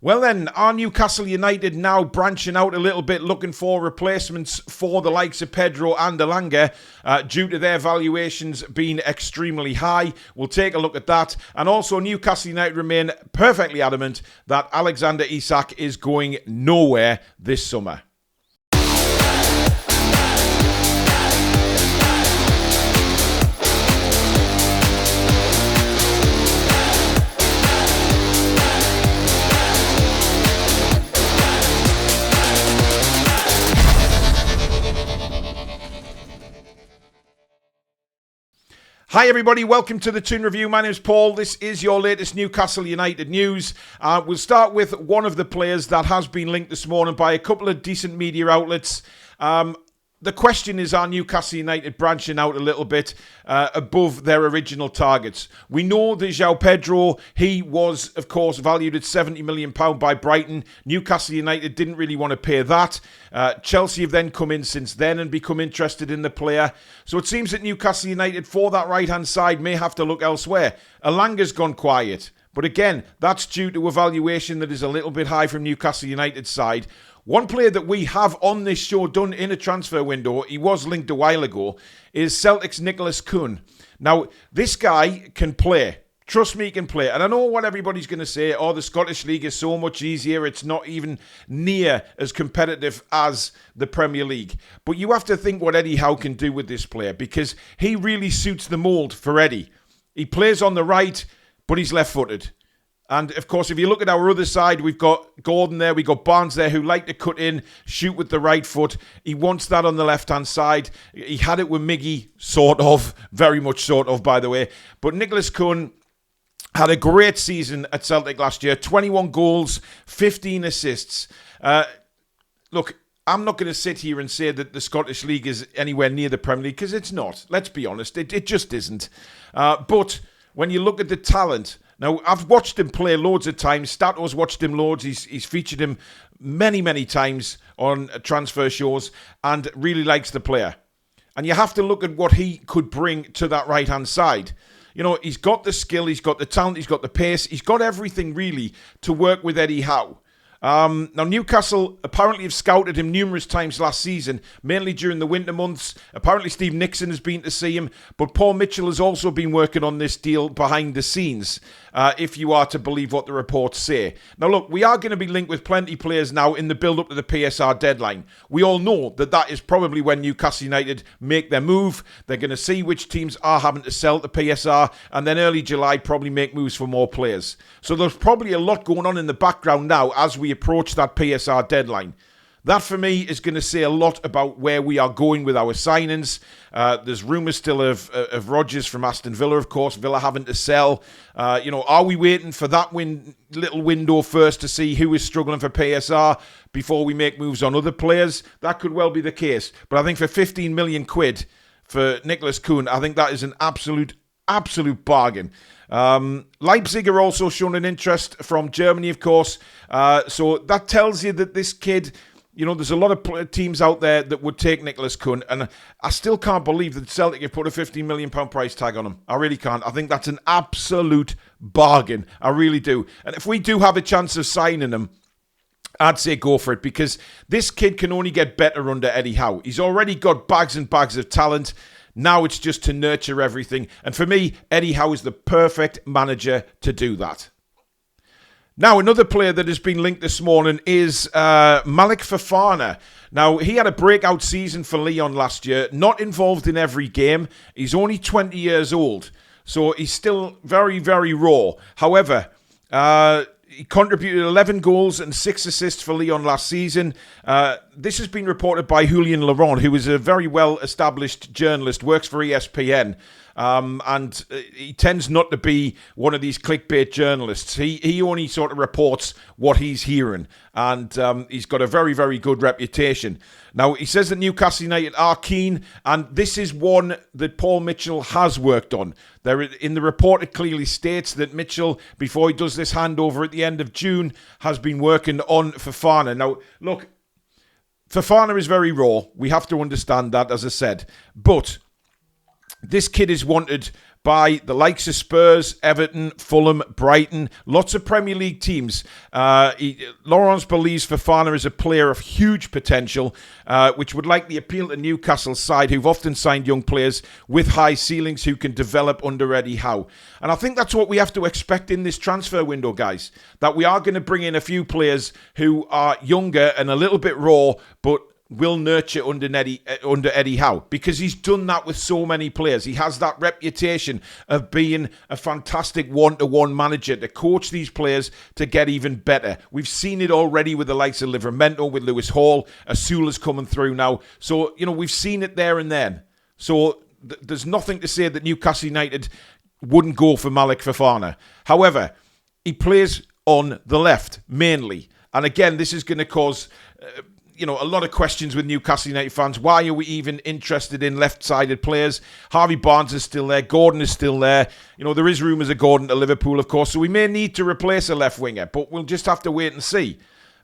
Well then, are Newcastle United now branching out a little bit, looking for replacements for the likes of Pedro and Alanga due to their valuations being extremely high? We'll take a look at that. And also, Newcastle United remain perfectly adamant that Alexander Isak is going nowhere this summer. Hi everybody, welcome to the Toon Review. My name is Paul. This is your latest Newcastle United news. We'll start with one of the players that has been linked this morning by a couple of decent media outlets. The question is, are Newcastle United branching out a little bit above their original targets? We know that João Pedro, he was, of course, valued at £70 million by Brighton. Newcastle United didn't really want to pay that. Chelsea have then come in since then and become interested in the player. So it seems that Newcastle United, for that right-hand side, may have to look elsewhere. Alanga's gone quiet. But again, that's due to a valuation that is a little bit high from Newcastle United's side. One player that we have on this show done in a transfer window, he was linked a while ago, is Celtic's Nicolas Kuhn. Now, this guy can play. Trust me, he can play. And I know what everybody's going to say, oh, the Scottish League is so much easier. It's not even near as competitive as the Premier League. But you have to think what Eddie Howe can do with this player, because he really suits the mould for Eddie. He plays on the right, but he's left-footed. And, of course, if you look at our other side, we've got Gordon there, we've got Barnes there, who like to cut in, shoot with the right foot. He wants that on the left-hand side. He had it with Miggy, sort of, very much sort of, by the way. But Nicolas Kuhn had a great season at Celtic last year, 21 goals, 15 assists. Look, I'm not going to sit here and say that the Scottish League is anywhere near the Premier League, because it's not. Let's be honest, it just isn't. But when you look at the talent... Now, I've watched him play loads of times. Stato's watched him loads. He's featured him many, many times on transfer shows and really likes the player. And you have to look at what he could bring to that right-hand side. You know, he's got the skill, he's got the talent, he's got the pace. He's got everything, really, to work with Eddie Howe. Now, Newcastle apparently have scouted him numerous times last season, mainly during the winter months. Apparently, Steve Nixon has been to see him, but Paul Mitchell has also been working on this deal behind the scenes, if you are to believe what the reports say. Now, look, we are going to be linked with plenty of players now in the build-up to the PSR deadline. We all know that that is probably when Newcastle United make their move. They're going to see which teams are having to sell to PSR, and then early July probably make moves for more players. So there's probably a lot going on in the background now as we approach that PSR deadline. That, for me, is going to say a lot about where we are going with our signings. There's rumours still of Rodgers from Aston Villa, of course, Villa having to sell. Are we waiting for that little window first to see who is struggling for PSR before we make moves on other players? That could well be the case. But I think for 15 million quid for Nicolas Kuhn, I think that is an absolute bargain. Leipzig are also shown an interest from Germany, of course. So that tells you that this kid, there's a lot of teams out there that would take Nicolas Kuhn, and I still can't believe that Celtic have put a £15 million price tag on him. I really can't. I think that's an absolute bargain. I really do. And if we do have a chance of signing him, I'd say go for it, because this kid can only get better under Eddie Howe. He's already got bags and bags of talent. Now it's just to nurture everything. And for me, Eddie Howe is the perfect manager to do that. Now, another player that has been linked this morning is Malik Fofana. Now, he had a breakout season for Lyon last year, not involved in every game. He's only 20 years old, so he's still very, very raw. However, he contributed 11 goals and 6 assists for Lyon last season. This has been reported by Julien Laurent, who is a very well-established journalist, works for ESPN. And he tends not to be one of these clickbait journalists. He only sort of reports what he's hearing, and he's got a very, very good reputation. Now, he says that Newcastle United are keen, and this is one that Paul Mitchell has worked on. In the report, it clearly states that Mitchell, before he does this handover at the end of June, has been working on Fofana. Now, look, Fofana is very raw. We have to understand that, as I said. But this kid is wanted by the likes of Spurs, Everton, Fulham, Brighton, lots of Premier League teams. Laurence believes Fofana is a player of huge potential, which would likely appeal to Newcastle's side, who've often signed young players with high ceilings who can develop under Eddie Howe. And I think that's what we have to expect in this transfer window, guys, that we are going to bring in a few players who are younger and a little bit raw, but will nurture under Eddie Howe, because he's done that with so many players. He has that reputation of being a fantastic one-to-one manager to coach these players to get even better. We've seen it already with the likes of Livramento, with Lewis Hall, Asula's coming through now. So, we've seen it there and then. So there's nothing to say that Newcastle United wouldn't go for Malik Fofana. However, he plays on the left, mainly. And again, this is going to cause a lot of questions with Newcastle United fans. Why are we even interested in left-sided players? Harvey Barnes is still there. Gordon is still there. There is rumours of Gordon to Liverpool, of course, so we may need to replace a left winger, but we'll just have to wait and see.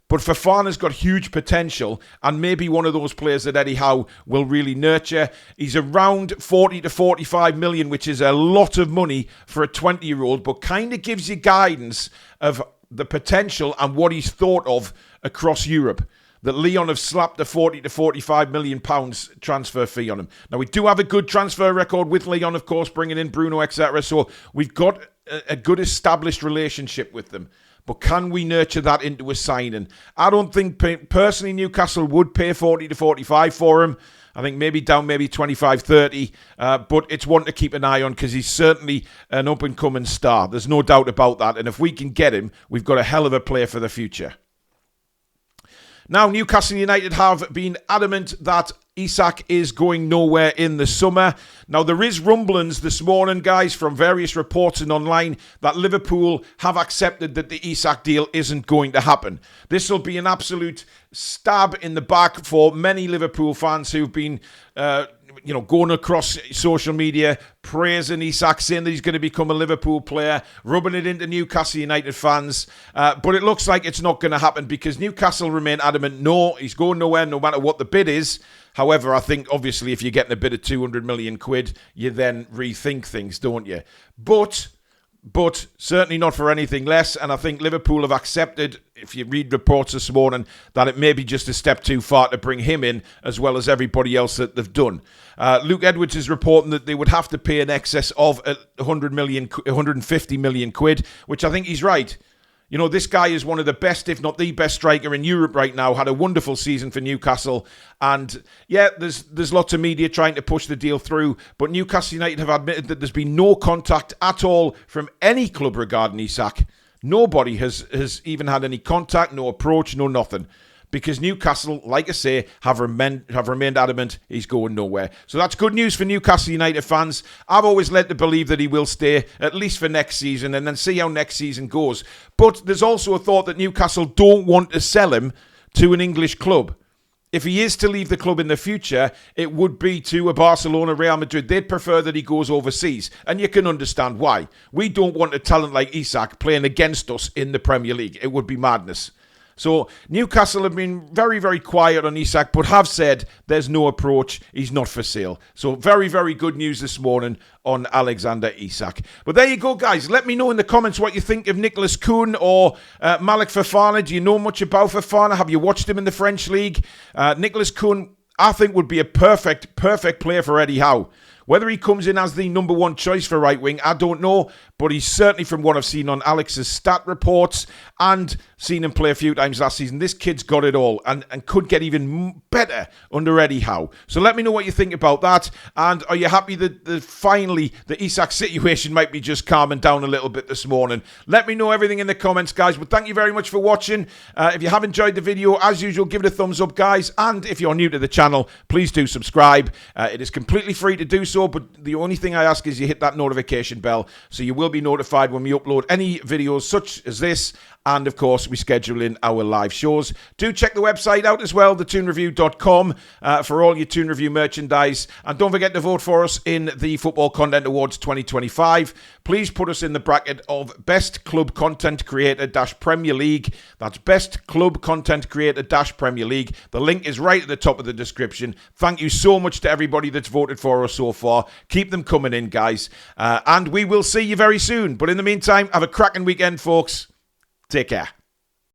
But Fofana's got huge potential and maybe one of those players that Eddie Howe will really nurture. He's around 40 to 45 million, which is a lot of money for a 20-year-old, but kind of gives you guidance of the potential and what he's thought of across Europe. That Lyon have slapped a 40 to 45 million pounds transfer fee on him. Now, we do have a good transfer record with Lyon, of course, bringing in Bruno, etc. So we've got a good established relationship with them. But can we nurture that into a signing? I don't think, personally, Newcastle would pay 40 to 45 for him. I think maybe down, maybe 25, 30. But it's one to keep an eye on because he's certainly an up-and-coming star. There's no doubt about that. And if we can get him, we've got a hell of a player for the future. Now, Newcastle United have been adamant that Isak is going nowhere in the summer. Now, there is rumblings this morning, guys, from various reports and online that Liverpool have accepted that the Isak deal isn't going to happen. This will be an absolute stab in the back for many Liverpool fans who've been going across social media, praising Isak, saying that he's going to become a Liverpool player, rubbing it into Newcastle United fans. But it looks like it's not going to happen because Newcastle remain adamant, no, he's going nowhere no matter what the bid is. However, I think, obviously, if you're getting a bid of 200 million quid, you then rethink things, don't you? But certainly not for anything less. And I think Liverpool have accepted, if you read reports this morning, that it may be just a step too far to bring him in, as well as everybody else that they've done. Luke Edwards is reporting that they would have to pay in excess of 150 million quid, which I think he's right. This guy is one of the best, if not the best striker in Europe right now. Had a wonderful season for Newcastle. And yeah, there's lots of media trying to push the deal through. But Newcastle United have admitted that there's been no contact at all from any club regarding Isak. Nobody has even had any contact, no approach, no nothing. Because Newcastle, like I say, have remained adamant he's going nowhere. So that's good news for Newcastle United fans. I've always led to believe that he will stay, at least for next season, and then see how next season goes. But there's also a thought that Newcastle don't want to sell him to an English club. If he is to leave the club in the future, it would be to a Barcelona, Real Madrid. They'd prefer that he goes overseas. And you can understand why. We don't want a talent like Isak playing against us in the Premier League. It would be madness. So Newcastle have been very, very quiet on Isak, but have said there's no approach. He's not for sale. So very, very good news this morning on Alexander Isak. But there you go, guys. Let me know in the comments what you think of Nicolas Kuhn or Malik Fofana. Do you know much about Fofana? Have you watched him in the French league? Nicolas Kuhn, I think, would be a perfect player for Eddie Howe. Whether he comes in as the number one choice for right wing, I don't know. But he's certainly, from what I've seen on Alex's stat reports and seen him play a few times last season, this kid's got it all and could get even better under Eddie Howe. So let me know what you think about that. And are you happy that finally the Isak situation might be just calming down a little bit this morning? Let me know everything in the comments, guys. But thank you very much for watching. If you have enjoyed the video, as usual, give it a thumbs up, guys. And if you're new to the channel, please do subscribe. It is completely free to do so, but the only thing I ask is you hit that notification bell so you will be notified when we upload any videos such as this And, of course, we schedule in our live shows. Do check the website out as well, thetoonreview.com, for all your Toon Review merchandise. And don't forget to vote for us in the Football Content Awards 2025. Please put us in the bracket of Best Club Content Creator-Premier League. That's Best Club Content Creator-Premier League. The link is right at the top of the description. Thank you so much to everybody that's voted for us so far. Keep them coming in, guys. And we will see you very soon. But in the meantime, have a cracking weekend, folks. Take care.